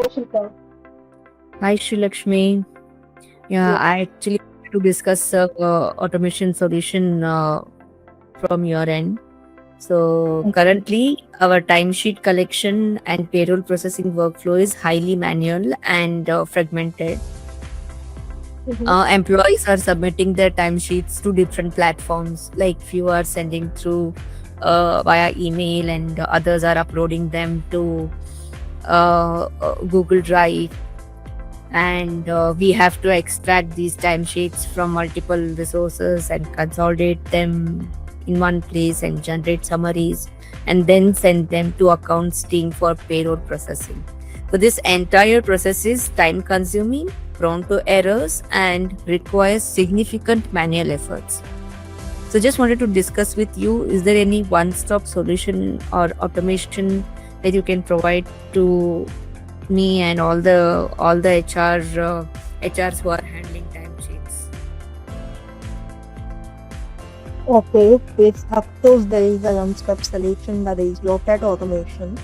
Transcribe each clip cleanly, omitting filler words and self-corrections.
Hi, Shilpa. Hi, Srilakshmi. Yeah, Yes. I actually wanted to discuss automation solution from your end. So Okay. currently, our timesheet collection and payroll processing workflow is highly manual and fragmented. Mm-hmm. Employees are submitting their timesheets to different platforms, like few are sending through via email, and others are uploading them to Google Drive, and we have to extract these timesheets from multiple resources and consolidate them in one place and generate summaries and then send them to accounts team for payroll processing. So this entire process is time consuming, prone to errors, and requires significant manual efforts. So just wanted to discuss with you, is there any one stop solution or automation that you can provide to me and all the HRs who are handling timesheets? Okay. Yes, of course, there is a one-step solution that is Workato Automation.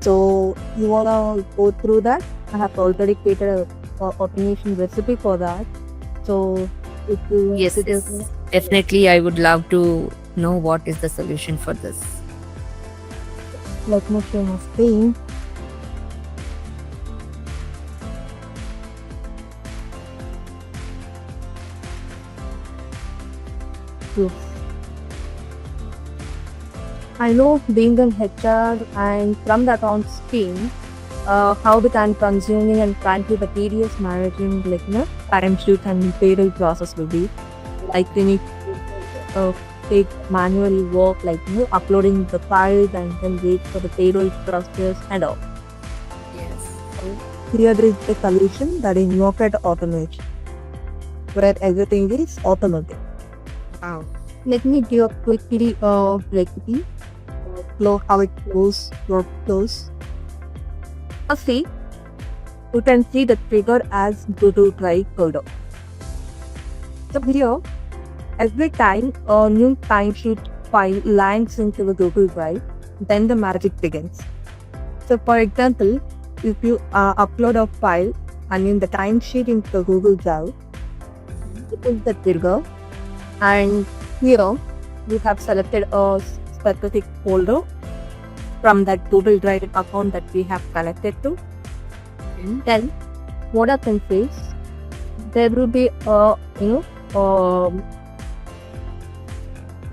So you wanna go through that? I have already created a automation recipe for that. So if you Yes, sit with me, yes, yes. definitely. I would love to know what is the solution for this. Let me share my screen. Yes. I know being an HR and from the accounts team, how the time consuming and frankly the tedious managing time shoot and payroll process will be. Like they need to take manual work uploading the files and then wait for the payroll process and all. Yes. So here there is the solution that is Workato Automation, where everything is automated. Wow. Let me give a quickly recipe flow how it flows, workflows. Firstly, you can see the trigger as Google Drive folder. So here, every time a new timesheet file lands into the Google Drive, then the magic begins. So for example, if you upload a file and in the timesheet into the Google Drive, it is the trigger, and here we have selected a specific folder from that Google Drive account that we have connected to. Okay. Then what happens is there will be a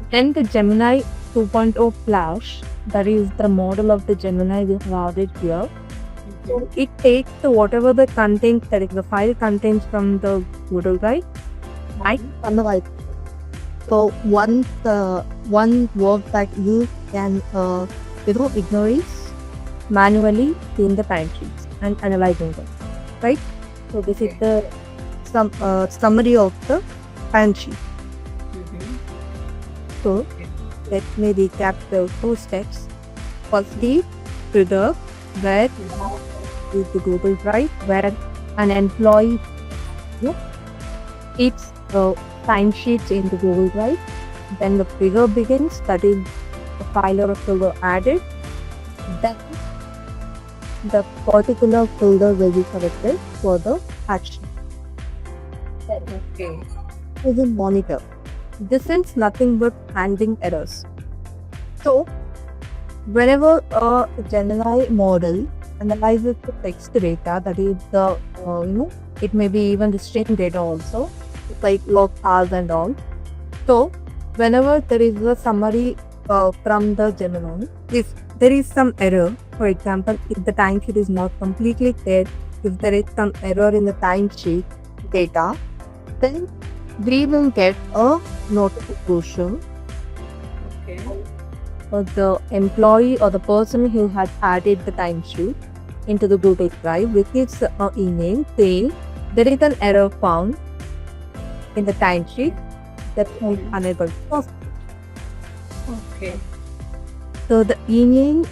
then the Gemini 2.0 Flash, that is the model of the Gemini we have added here. So it takes whatever the content that is the file contains from the Google Drive, right? On the right. So one work that you can ignore is manually in the timesheets and analyzing them, right? So this is Okay. the summary of the timesheet. Mhm. So Okay. let me recap the two steps. Firstly, trigger where is the Google Drive where an employee keeps timesheets in the Google Drive. Then the trigger begins, that is the file or folder added. Then the particular folder will be selected for the action. Okay. Is a monitor. This is nothing but handling errors. So whenever a Gemini model analyzes the text data, that is the it may be even the string data also, like log hours and all. So whenever there is a summary from the Gemini, if there is some error, for example, if the timesheet is not completely clear, if there is some error in the timesheet data, then we will get a notification Okay. or the employee or the person who has added the timesheet into the Google Drive receives an email saying there is an error found in the timesheet that is unable to process. Okay. So the email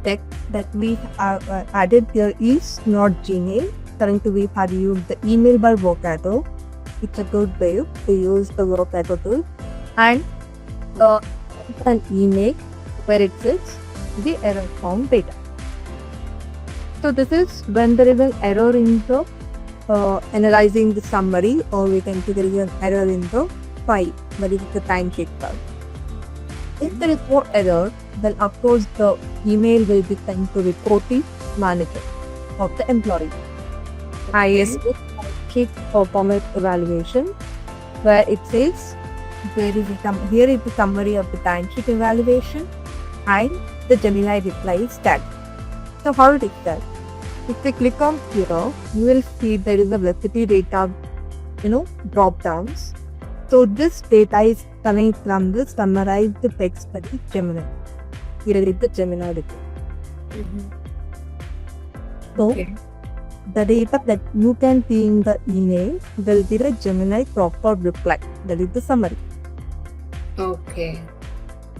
text that we have added here is not Gmail. Currently we have used the email by Workato. It's a good way to use the Workato tool. And an email where it says the error found data. So this is when there is an error in the analyzing the summary, or we can say there is an error in the file, that is the timesheet file. If there is no error, then of course the email will be sent to reporting manager of the employee. ISO timesheet performance evaluation, where it says here is the summary of the timesheet evaluation and the Gemini replies tag. So how it is done? If we click on here, you will see there is a recipe data, drop downs. So this data is coming from the summarized text by the Gemini. Here is the Gemini report. So the data that you can see in the email will be the Gemini proper reply. That is the summary. Okay.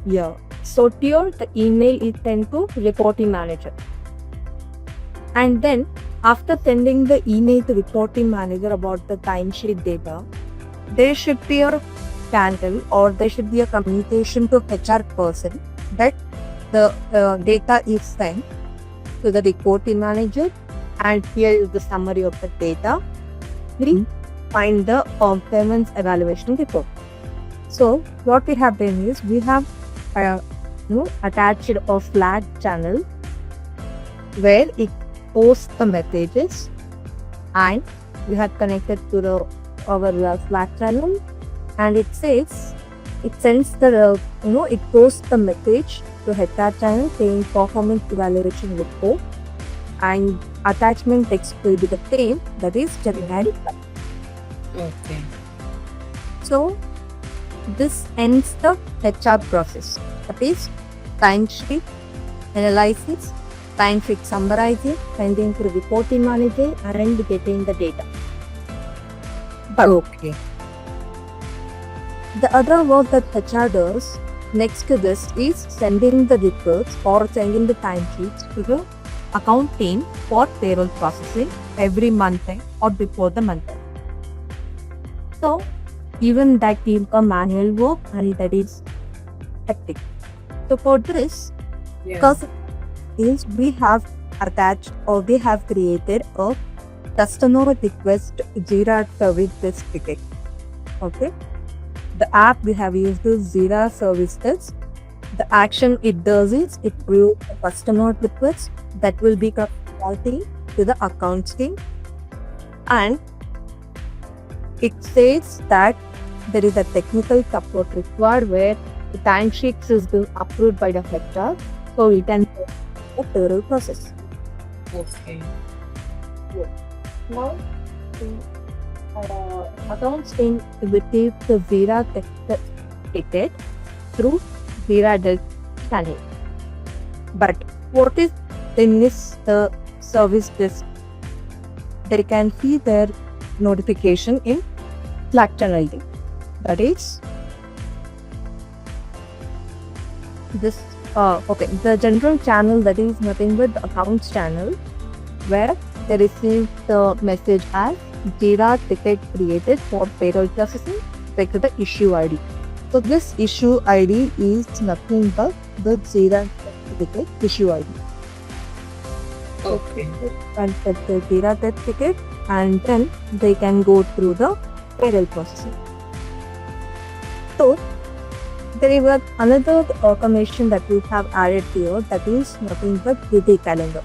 Yeah. So here the email is sent to reporting manager. And then after sending the email to reporting manager about the timesheet data, there should be a channel, or there should be a communication to HR person that the data is sent to the reporting manager, and here is the summary of the data. Please find the performance evaluation report. So what we have done is we have attached a Slack channel where it posts the messages, and we have connected to our Slack channel, and it says it sends the it posts the message to HR channel saying performance evaluation report, and attachment text will be the same, that is Gemini reply. Okay. So this ends the HR process, that is timesheet analysis, timesheet summarizing, sending to the reporting manager, and getting the data. But Okay. the other work that HR does next to this is sending the reports or sending the timesheets to the account team for payroll processing every month end or before the month end. So even that is a manual work, and that is hectic. So for this, because is we have attached, or we have created a customer request Jira service desk ticket. Okay. The app we have used is Jira service desk. The action it does is it creates a customer request that will be converting to the accounts team, and it says that there is a technical support required where the timesheets is being approved by the HR, so we can do the payroll process. Okay. Now, the accounts team receives the Jira text ticket through Jira desk channel. But what is in this service desk? They can see their notification in Slack channel. That is this. The general channel, that is nothing but the accounts channel, where they receive the message as Jira ticket created for payroll processing, like the issue ID. So this issue ID is nothing but the Jira ticket issue ID. Okay. And set the Jira ticket, and then they can go through the payroll processing. So there is another automation that we have added here, that is nothing but Google Calendar.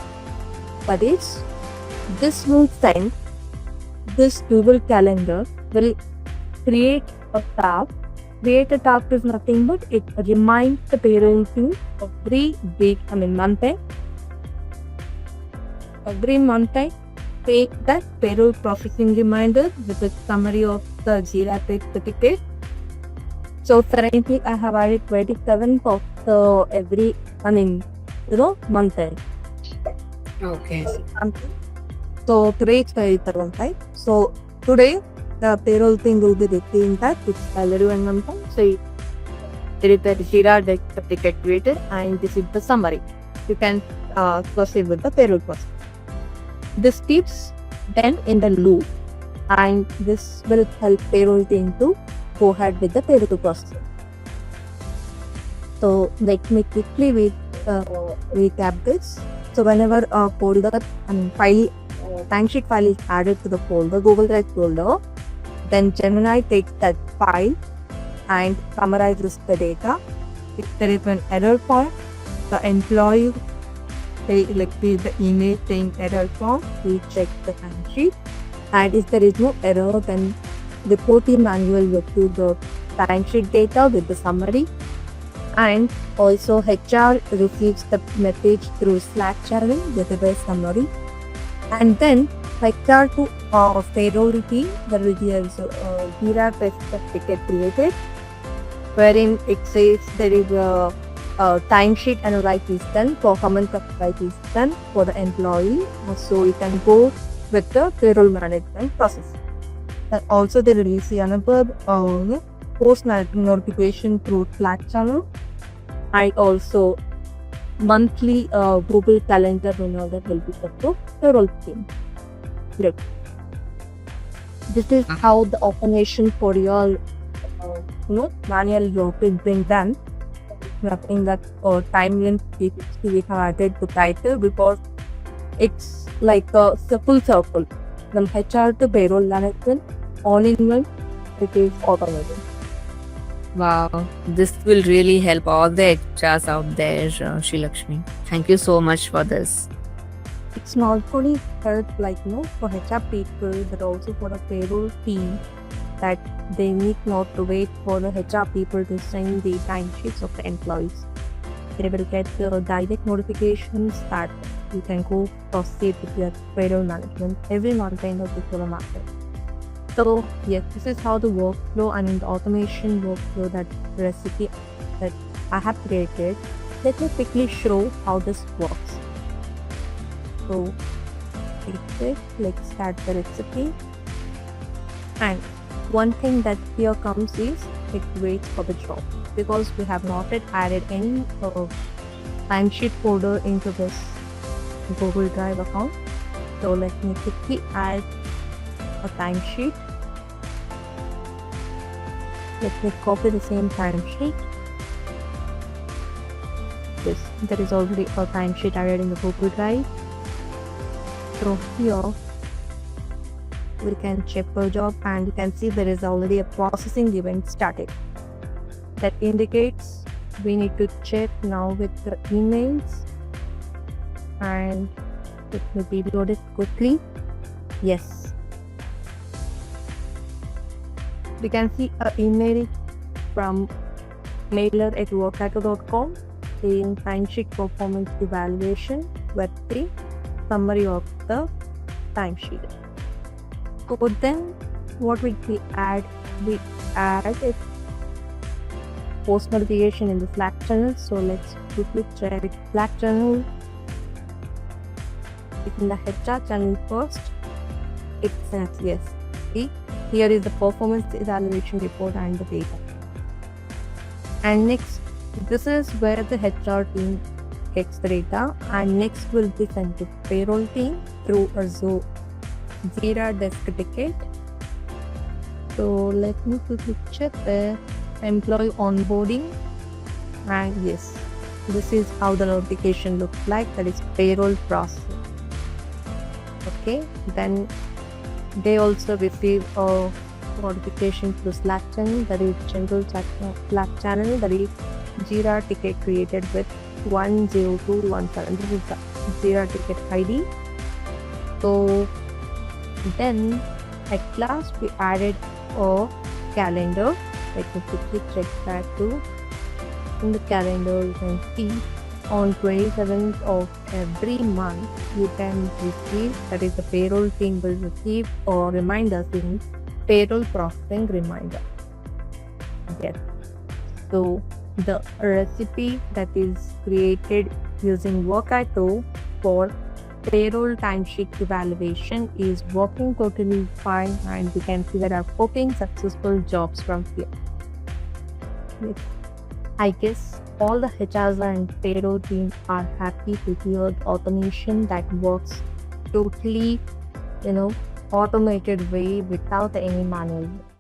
That is, this will send, this Google Calendar will create a tab. Create a tab is nothing but it reminds the payroll team every month end. Every month end, take that payroll processing reminder with a summary of the Jira ticket. So currently I have added 27 of every month end. Okay. So today it's 27, so today the payroll thing will be receiving that it's salary and month end. So there is the Jira ticket created, and this is the summary. You can proceed with the payroll process. This keeps them in the loop, and this will help payroll team to go ahead with the payroll processing. So let me quickly recap this. So whenever a folder and file, timesheet file is added to the folder, Google Drive folder, then Gemini takes that file and summarizes the data. If there is an error point, the employee the email saying error form, we check the timesheet, and if there is no error, then the reporting manual will do the timesheet data with the summary, and also HR receives the message through Slack channel with the summary, and then HR to payroll team, there will be a Jira ticket created, wherein it says there is a timesheet analysis done, performance analysis done for the employee, so you can go with the payroll management process. And also they release another post notification through Slack channel, and also monthly Google Calendar reminder will be set to payroll team. Look, this is how the automation for your manual work is being done. Nothing that time limit we have added to title, because it's like a full circle from HR to payroll management, all in one. It is automated. Wow, this will really help all the HRs out there, Srilakshmi. Thank you so much for this. It's not only help for HR people, but also for the payroll team, that they need not to wait for the HR people to send the timesheets of the employees. They will get the direct notifications that you can go proceed with your payroll management every month end of the payroll market. So yes, this is how the workflow, the automation workflow, that recipe that I have created. Let me quickly show how this works. So let's start the recipe, and one thing that here comes is it waits for the job, because we have not yet added any timesheet folder into this Google Drive account. So let me quickly add a timesheet. Let me copy the same timesheet. Yes, there is already a timesheet added in the Google Drive. So here we can check per job, and you can see there is already a processing event started. That indicates we need to check now with the emails, and it will be loaded quickly. Yes, we can see an email from mailer@workato.com saying timesheet performance evaluation web 3 summary of the timesheet. So then what we add it post notification in the Slack channel. So let's quickly check Slack channel. In the HR channel first, it says yes. See, here is the performance evaluation report and the data. And next, this is where the HR team gets the data, and next will be sent to payroll team through a Jira desk ticket. So let me quickly check the employee onboarding, and yes, this is how the notification looks like, that is payroll process. Okay, then they also receive a notification through Slack channel, that is general Slack channel, that is Jira ticket created with 10217. This is the Jira ticket ID. So then at last we added a calendar. Let me quickly check that too. In the calendar you can see on 27th of every month you can receive, that is the payroll team will receive a reminder saying payroll processing reminder. Yes. So the recipe that is created using Workato for payroll timesheet evaluation is working totally fine, and we can see there are 14 successful jobs from here. Yes. I guess all the HRs and payroll team are happy to hear the automation that works totally, automated way without any manual work.